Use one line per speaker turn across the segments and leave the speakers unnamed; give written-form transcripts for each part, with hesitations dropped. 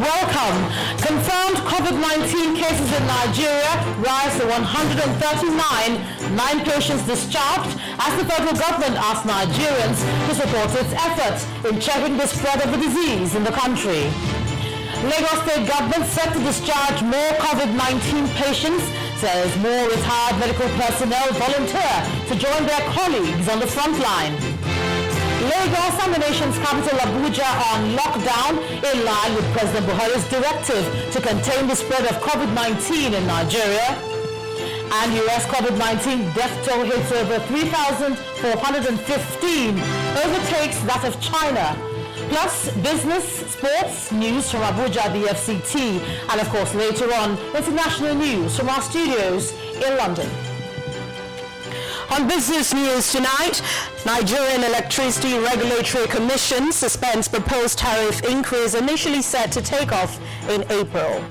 welcome. Confirmed COVID-19 cases in Nigeria rise to 139, 9 patients discharged as the federal government asked Nigerians to support its efforts in checking the spread of the disease in the country. Lagos State government set to discharge more COVID-19 patients, says more retired medical personnel volunteer to join their colleagues on the front line. Lagos and the nation's capital Abuja on lockdown in line with President Buhari's directive to contain the spread of COVID-19 in Nigeria. And US COVID-19 death toll hits over 3,415, overtakes that of China. Plus, business, sports, news from Abuja, the FCT, and of course later on, international news from our studios in London. On business news tonight, Nigerian Electricity Regulatory Commission suspends proposed tariff increase initially set to take off in April.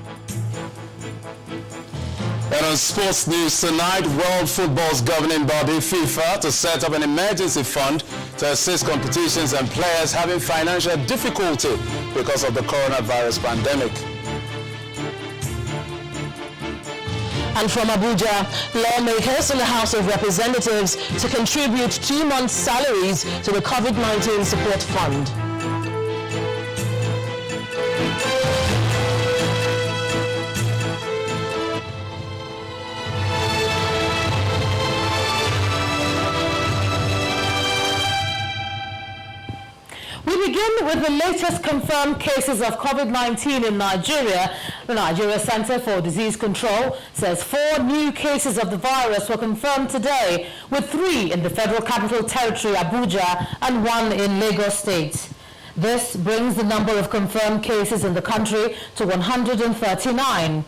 And on sports news tonight, World Football's governing body, FIFA, to set up an emergency fund to assist competitions and players having financial difficulty because of the coronavirus pandemic.
And from Abuja, lawmakers in the House of Representatives to contribute 2 months' salaries to the COVID-19 support fund. We begin with the latest confirmed cases of COVID-19 in Nigeria. The Nigeria Center for Disease Control says 4 new cases of the virus were confirmed today, with 3 in the Federal Capital Territory, Abuja, and 1 in Lagos State. This brings the number of confirmed cases in the country to 139.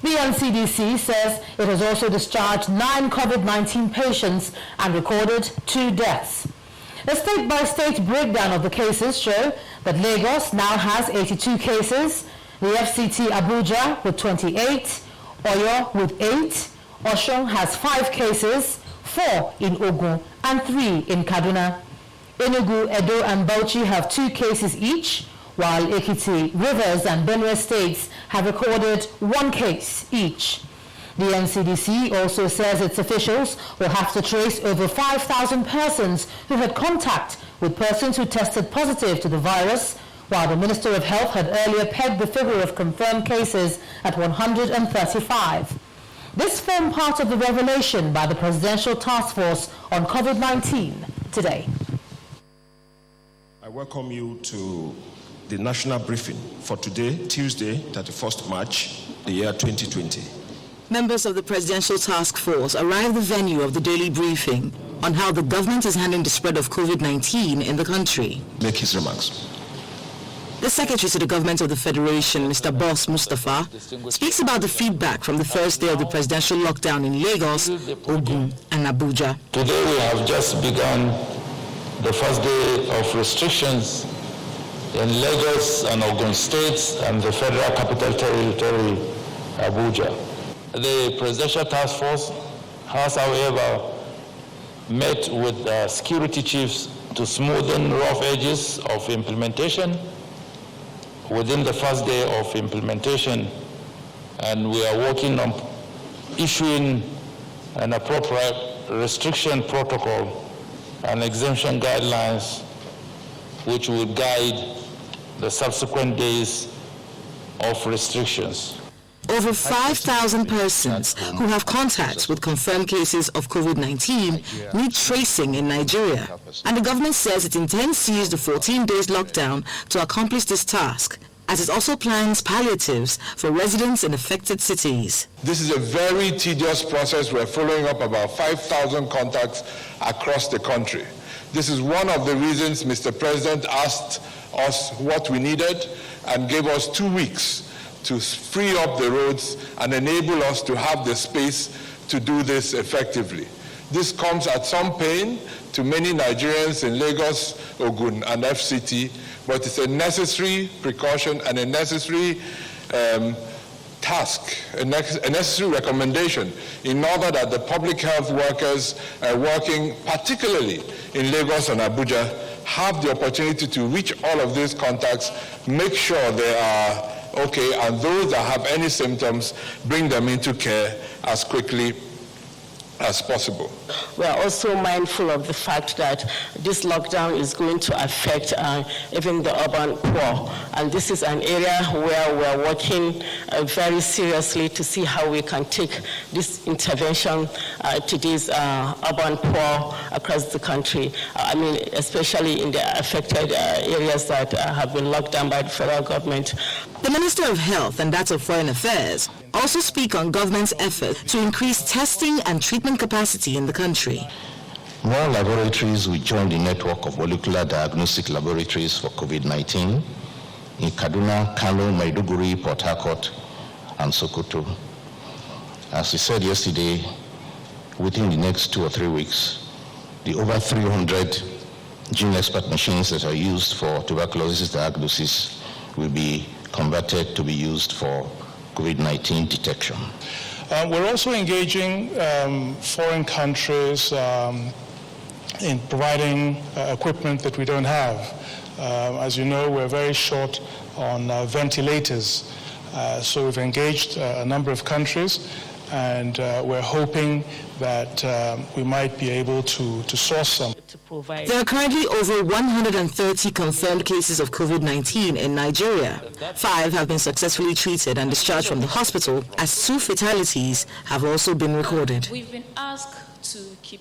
The NCDC says it has also discharged 9 COVID-19 patients and recorded 2 deaths. A state-by-state breakdown of the cases show that Lagos now has 82 cases, the FCT Abuja with 28, Oyo with 8, Ogun has 5 cases, 4 in Ogun and 3 in Kaduna. Enugu, Edo and Bauchi have 2 cases each, while Ekiti, Rivers and Benue states have recorded 1 case each. The NCDC also says its officials will have to trace over 5,000 persons who had contact with persons who tested positive to the virus, while the Minister of Health had earlier pegged the figure of confirmed cases at 135. This formed part of the revelation by the Presidential Task Force on COVID-19 today.
I welcome you to the national briefing for today, Tuesday, 31st March, the year 2020.
Members of the Presidential Task Force arrived at the venue of the daily briefing on how the government is handling the spread of COVID-19 in the country.
Make his remarks.
The Secretary to the Government of the Federation, Mr. Boss Mustafa, speaks about the feedback from the first day of the presidential lockdown in Lagos, Ogun, and Abuja.
Today we have just begun the first day of restrictions in Lagos and Ogun states and the Federal Capital Territory, Abuja. The Presidential Task Force has, however, met with security chiefs to smoothen rough edges of implementation within the first day of implementation, and we are working on issuing an appropriate restriction protocol and exemption guidelines which will guide the subsequent days of restrictions.
Over 5,000 persons who have contacts with confirmed cases of COVID-19 need tracing in Nigeria. And the government says it intends to use the 14 days lockdown to accomplish this task, as it also plans palliatives for residents in affected cities.
This is a very tedious process. We're following up about 5,000 contacts across the country. This is one of the reasons Mr. President asked us what we needed and gave us 2 weeks to free up the roads and enable us to have the space to do this effectively. This comes at some pain to many Nigerians in Lagos, Ogun, and FCT, but it's a necessary precaution and a necessary task, a necessary recommendation in order that the public health workers working particularly in Lagos and Abuja have the opportunity to reach all of these contacts, make sure they are okay, and those that have any symptoms, bring them into care as quickly as possible.
We are also mindful of the fact that this lockdown is going to affect even the urban poor, and this is an area where we are working very seriously to see how we can take this intervention to these urban poor across the country. I mean, especially in the affected areas that have been locked down by the federal government.
The Minister of Health and that of Foreign Affairs also speak on government's effort to increase testing and treatment capacity in the country.
More laboratories will join the network of molecular diagnostic laboratories for COVID-19 in Kaduna, Kano, Maiduguri, Port Harcourt, and Sokoto. As we said yesterday, within the next 2 or 3 weeks, the over 300 gene expert machines that are used for tuberculosis diagnosis will be converted to be used for COVID-19 detection.
We're also engaging foreign countries in providing equipment that we don't have. As you know, we're very short on ventilators. So we've engaged a number of countries, and we're hoping that we might be able to source some.
There are currently over 130 confirmed cases of COVID-19 in Nigeria. 5 have been successfully treated and discharged from the hospital, as 2 fatalities have also been recorded.
We've been asked to keep...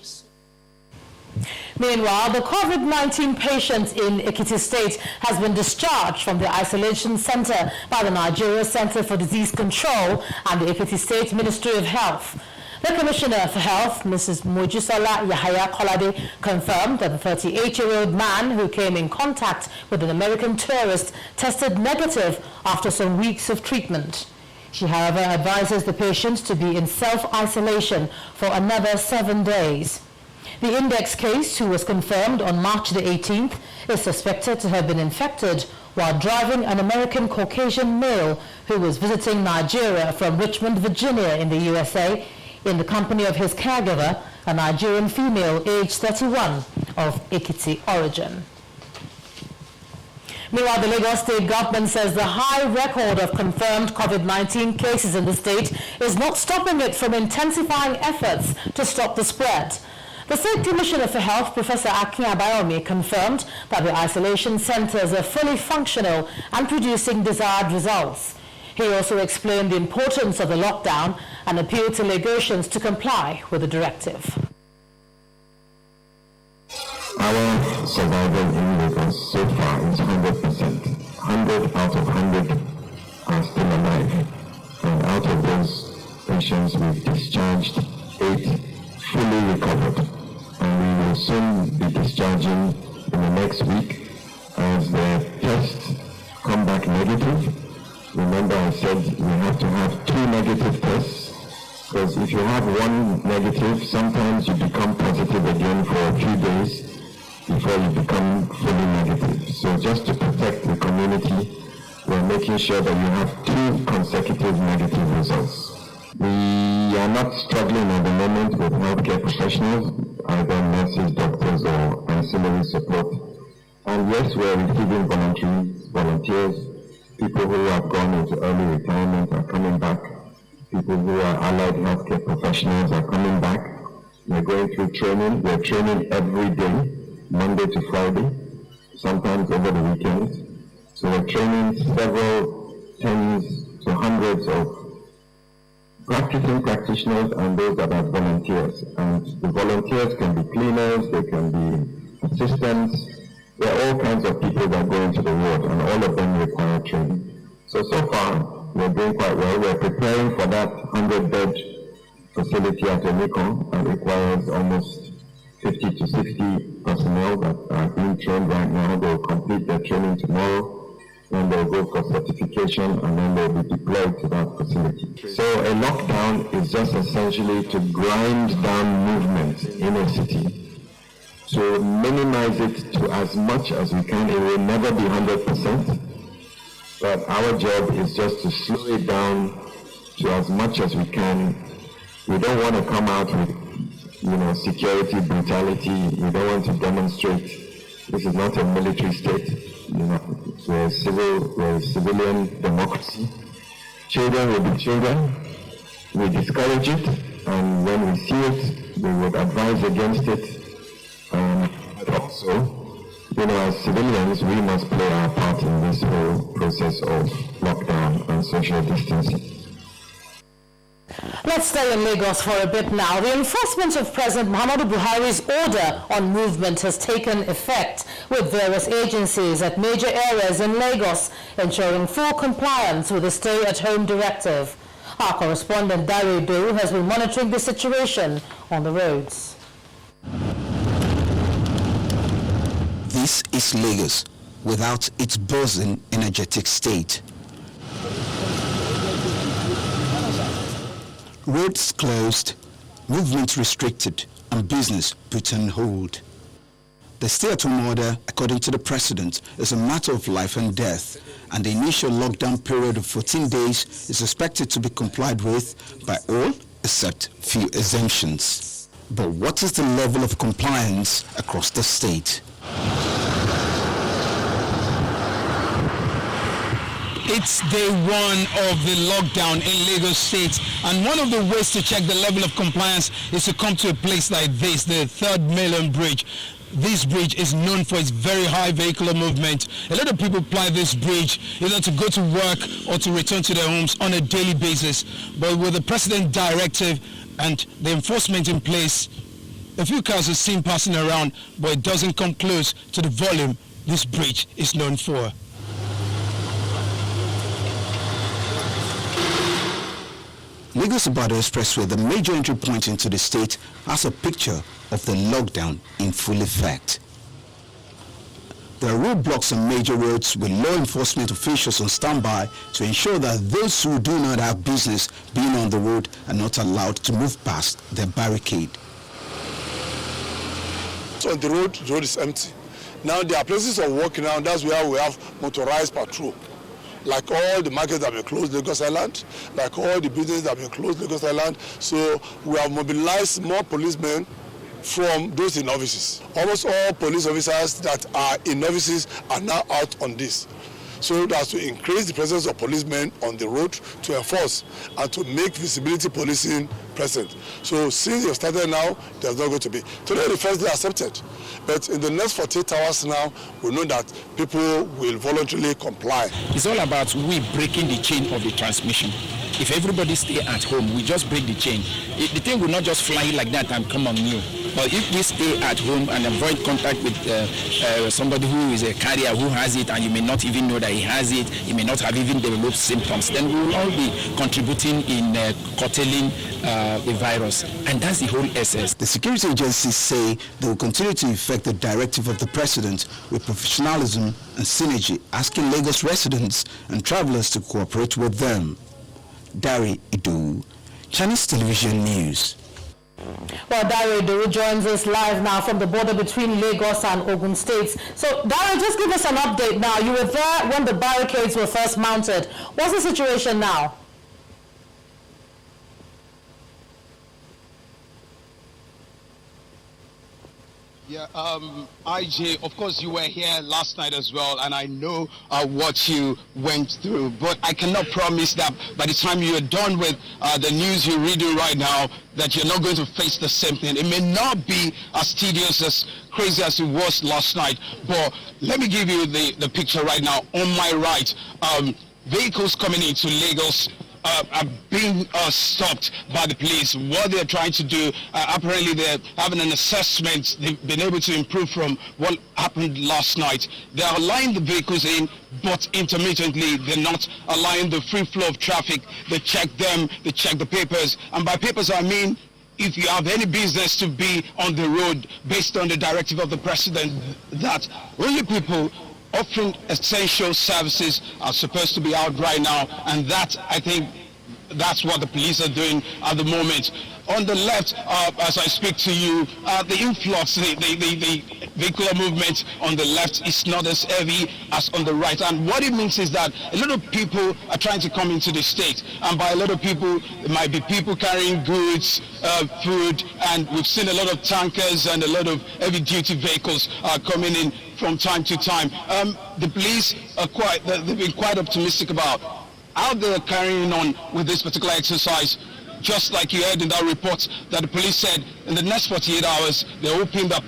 Meanwhile, the COVID-19 patient in Ekiti State has been discharged from the isolation center by the Nigeria Center for Disease Control and the Ekiti State Ministry of Health. The Commissioner for Health, Mrs. Mojisola Yahaya Kolade, confirmed that the 38-year-old man who came in contact with an American tourist tested negative after some weeks of treatment. She, however, advises the patient to be in self-isolation for another 7 days. The index case, who was confirmed on March the 18th, is suspected to have been infected while driving an American Caucasian male who was visiting Nigeria from Richmond, Virginia in the USA in the company of his caregiver, a Nigerian female aged 31 of Ekiti origin. Meanwhile, the Lagos State government says the high record of confirmed COVID-19 cases in the state is not stopping it from intensifying efforts to stop the spread. The State Commissioner for Health, Professor Akin Abayomi, confirmed that the isolation centers are fully functional and producing desired results. He also explained the importance of the lockdown and appealed to Lagosians to comply with the directive.
Our survival in Lagos so far is 100%. 100 out of 100 are still alive. And out of those patients we've discharged, 8 fully recovered. And we will soon be discharging in the next week as the tests come back negative. Remember, I said we have to have 2 negative tests, because if you have 1 negative, sometimes you become positive again for a few days before you become fully negative. So just to protect the community, we're making sure that you have 2 consecutive negative results. We are not struggling at the moment with healthcare professionals, either nurses, doctors, or ancillary support. And yes, we're receiving volunteers. People who have gone into early retirement are coming back. People who are allied healthcare professionals are coming back. We're going through training. We're training every day, Monday to Friday, sometimes over the weekends. So we're training several tens to hundreds of practicing practitioners and those that are volunteers. And the volunteers can be cleaners, they can be assistants. There are all kinds of people that go into the ward, and all of them require training. So far, we're doing quite well. We're preparing for that 100-bed facility at Ogun, and requires almost 50 to 60 personnel that are being trained right now. They'll complete their training tomorrow, then they'll go for certification, and then they'll be deployed to that facility. So a lockdown is just essentially to grind down movement in a city, to minimize it to as much as we can. It will never be 100%, but our job is just to slow it down to as much as we can. We don't want to come out with, security brutality. We don't want to demonstrate. This is not a military state. we're a civilian democracy. Children will be children. We discourage it, and when we see it, we would advise against it. But also, as civilians, we must play our part in this whole process of lockdown and social distancing.
Let's stay in Lagos for a bit now. The enforcement of President Muhammadu Buhari's order on movement has taken effect, with various agencies at major areas in Lagos ensuring full compliance with the stay-at-home directive. Our correspondent Dari Du has been monitoring the situation on the roads.
This is Lagos without its buzzing, energetic state. Roads closed, movement restricted, and business put on hold. The stay-at-home order, according to the president, is a matter of life and death, and the initial lockdown period of 14 days is expected to be complied with by all except few exemptions. But what is the level of compliance across the state?
It's day one of the lockdown in Lagos State, and one of the ways to check the level of compliance is to come to a place like this, the Third Mainland Bridge. This bridge is known for its very high vehicular movement. A lot of people apply this bridge either to go to work or to return to their homes on a daily basis. But with the President directive and the enforcement in place, a few cars are seen passing around, but it doesn't come close to the volume this bridge is known for.
Lagos-Ibadan Expressway, the major entry point into the state, has a picture of the lockdown in full effect. There are roadblocks on major roads with law enforcement officials on standby to ensure that those who do not have business being on the road are not allowed to move past their barricade.
So the road is empty. Now there are places of walking now, that's where we have motorized patrol. Like all the markets that have been closed Lagos Island, like all the businesses that have been closed Lagos Island. So we have mobilized more policemen from those in offices. Almost all police officers that are in offices are now out on this. So that's to increase the presence of policemen on the road to enforce and to make visibility policing present. So since you've started now, there's not going to be. Today the first day accepted, but in the next 48 hours now, we know that people will voluntarily comply.
It's all about we breaking the chain of the transmission. If everybody stay at home, we just break the chain. The thing will not just fly like that and come on you. But if we stay at home and avoid contact with somebody who is a carrier who has it, and you may not even know that he has it, he may not have even developed symptoms, then we will all be contributing in curtailing the virus. And that's the whole essence.
The security agencies say they will continue to effect the directive of the president with professionalism and synergy, asking Lagos residents and travelers to cooperate with them. Dari Idu, Chinese Television News.
Well, Dari Idu joins us live now from the border between Lagos and Ogun states. So, Dari, just give us an update now. You were there when the barricades were first mounted. What's the situation now?
Yeah, IJ, of course you were here last night as well, and I know what you went through, but I cannot promise that by the time you're done with the news you're reading right now, that you're not going to face the same thing. It may not be as tedious, as crazy as it was last night, but let me give you the picture right now. On my right, vehicles coming into Lagos are being stopped by the police. What they're trying to do, apparently they're having an assessment. They've been able to improve from what happened last night. They're allowing the vehicles in, but intermittently they're not allowing the free flow of traffic. They check them, they check the papers, and by papers I mean if you have any business to be on the road, based on the directive of the president, that only people offering essential services are supposed to be out right now, and that, I think, that's what the police are doing at the moment. On the left, as I speak to you, the influx, the vehicular movement on the left is not as heavy as on the right. And what it means is that a lot of people are trying to come into the state. And by a lot of people, it might be people carrying goods, food, and we've seen a lot of tankers and a lot of heavy-duty vehicles coming in. from time to time. The police are they've been quite optimistic about how they're carrying on with this particular exercise. Just like you heard in that report that the police said in the next 48 hours, they're hoping that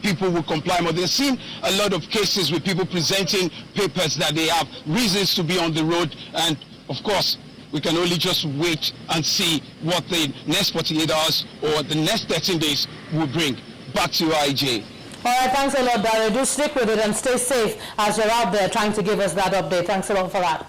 people will comply more. They've seen a lot of cases with people presenting papers that they have reasons to be on the road, and of course, we can only just wait and see what the next 48 hours or the next 13 days will bring. Back to you, IJ.
All right, thanks a lot, Dario. Do stick with it and stay safe as you're out there trying to give us that update. Thanks a lot for that.